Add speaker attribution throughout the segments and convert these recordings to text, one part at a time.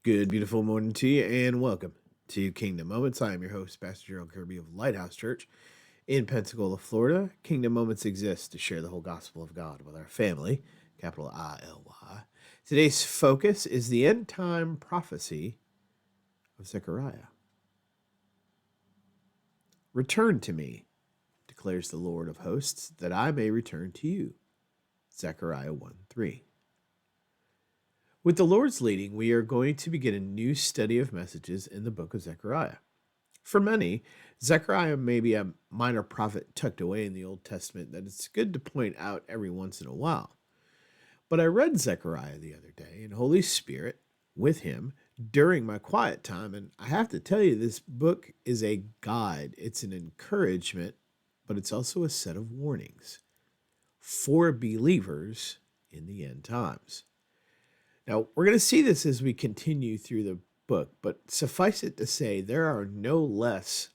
Speaker 1: Good, beautiful morning to you, and welcome to Kingdom Moments. I am your host, Pastor Gerald Kirby of Lighthouse Church in Pensacola, Florida. Kingdom Moments exist to share the whole gospel of God with our family, capital I-L-Y. Today's focus is the end time prophecy of Zechariah. Return to me, declares the Lord of hosts, that I may return to you. Zechariah 1:3. With the Lord's leading, we are going to begin a new study of messages in the book of Zechariah. For many, Zechariah may be a minor prophet tucked away in the Old Testament that it's good to point out every once in a while. But I read Zechariah the other day in Holy Spirit with him during my quiet time, and I have to tell you, this book is a guide. It's an encouragement, but it's also a set of warnings for believers in the end times. Now, we're going to see this as we continue through the book, but suffice it to say, there are no less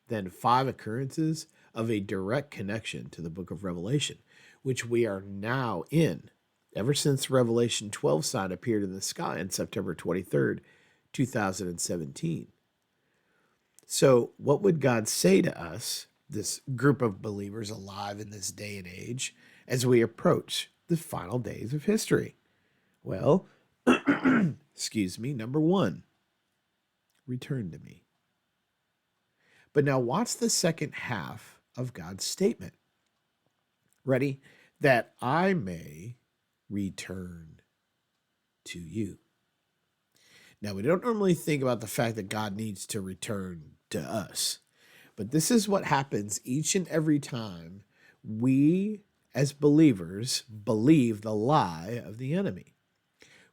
Speaker 1: than 5 occurrences of a direct connection to the book of Revelation, which we are now in, ever since Revelation 12 sign appeared in the sky on September 23rd, 2017. So, what would God say to us, this group of believers alive in this day and age, as we approach the final days of history? Well, excuse me, number 1, return to me. But now watch the second half of God's statement. Ready? That I may return to you. Now, we don't normally think about the fact that God needs to return to us, but this is what happens each and every time we, as believers, believe the lie of the enemy.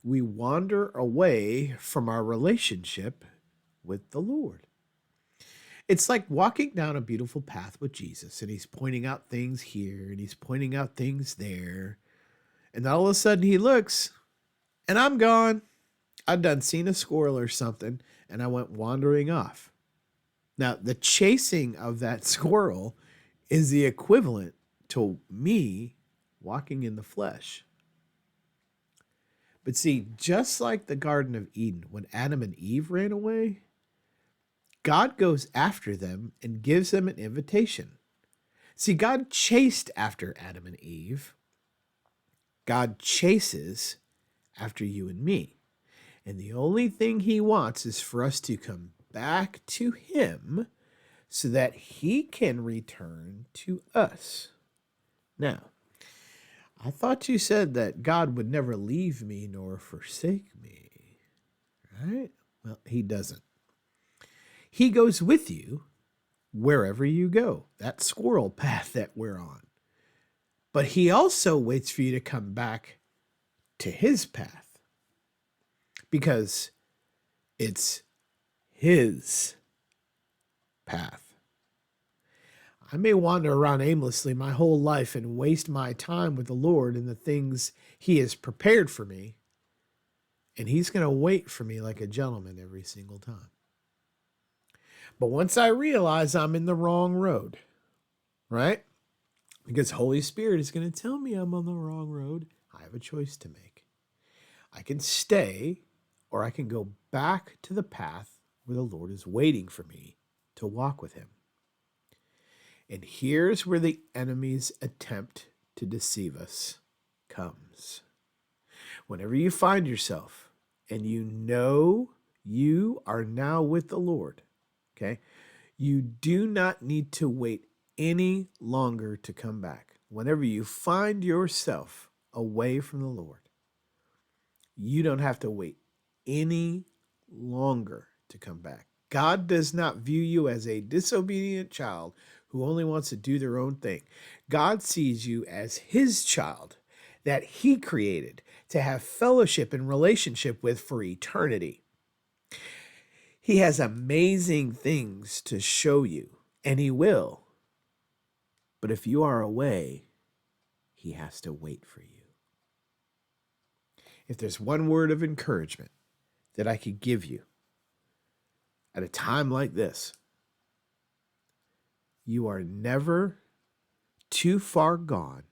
Speaker 1: We wander away from our relationship with the Lord. It's like walking down a beautiful path with Jesus, and he's pointing out things here and he's pointing out things there. And all of a sudden he looks, and I'm gone. I've done seen a squirrel or something, and I went wandering off. Now, the chasing of that squirrel is the equivalent to me walking in the flesh. But see, just like the Garden of Eden, when Adam and Eve ran away, God goes after them and gives them an invitation. See, God chased after Adam and Eve. God chases after you and me. And the only thing he wants is for us to come back to him so that he can return to us. Now, I thought you said that God would never leave me nor forsake me, right? Well, he doesn't. He goes with you wherever you go, that squirrel path that we're on. But he also waits for you to come back to his path because it's his path. I may wander around aimlessly my whole life and waste my time with the Lord and the things he has prepared for me, and he's going to wait for me like a gentleman every single time. But once I realize I'm in the wrong road, right? Because Holy Spirit is going to tell me I'm on the wrong road, I have a choice to make. I can stay, or I can go back to the path where the Lord is waiting for me to walk with him. And here's where the enemy's attempt to deceive us comes. Whenever you find yourself and you know you are now with the Lord, okay, you do not need to wait any longer to come back. Whenever you find yourself away from the Lord, you don't have to wait any longer to come back. God does not view you as a disobedient child who only wants to do their own thing. God sees you as his child that he created to have fellowship and relationship with for eternity. He has amazing things to show you, and he will. But if you are away, he has to wait for you. If there's one word of encouragement that I could give you at a time like this, you are never too far gone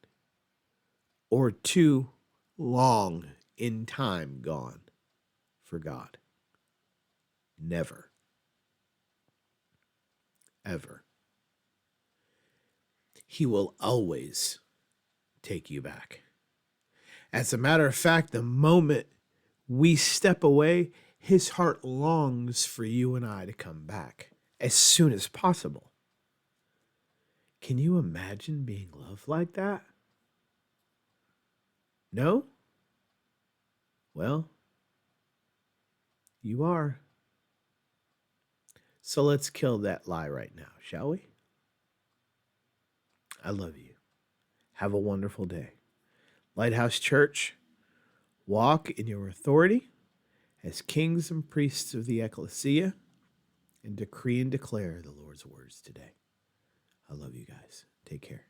Speaker 1: or too long in time gone for God. Never. Ever. He will always take you back. As a matter of fact, the moment we step away, his heart longs for you and I to come back as soon as possible. Can you imagine being loved like that? No? Well, you are. So let's kill that lie right now, shall we? I love you. Have a wonderful day. Lighthouse Church, walk in your authority as kings and priests of the ecclesia and decree and declare the Lord's words today. I love you guys. Take care.